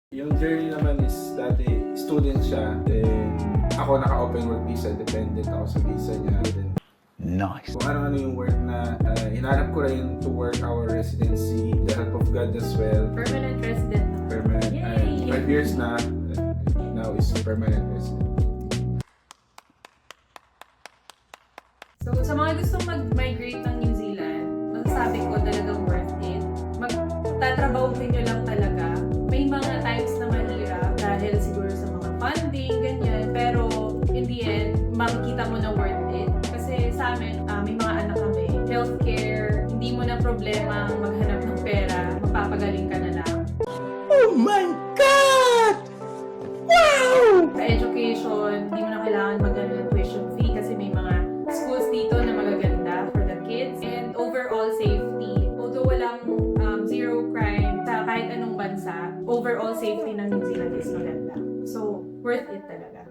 Yung journey naman is dati student siya, then ako naka-open work visa, dependent ako sa visa niya. Then, Nice. kung ano-ano yung work na hinanap ko rin to work our residency, the help of God as well. Permanent resident na. Permanent. Yay! 5 years na, now is permanent resident. So, sa mga gustong mag-migrate ng New Zealand, masasabi ko talagang worth it. Magtatrabahuin nyo lang talaga. May mga times na mahirap dahil siguro sa mga funding, ganyan. Pero, in the end, makikita mo na worth it. Kasi sa amin, may mga anak kami. Healthcare, hindi mo na problema maghanap ng pera, mapapagaling ka na lang. Oh my God! Wow! Sa education, hindi mo na kailangan magano ng tuition fee kasi may mga schools dito na magaganda for the kids. And overall safety, although walang zero crime sa kahit anong bansa, overall safety ng New Zealand is maganda. So, worth it talaga.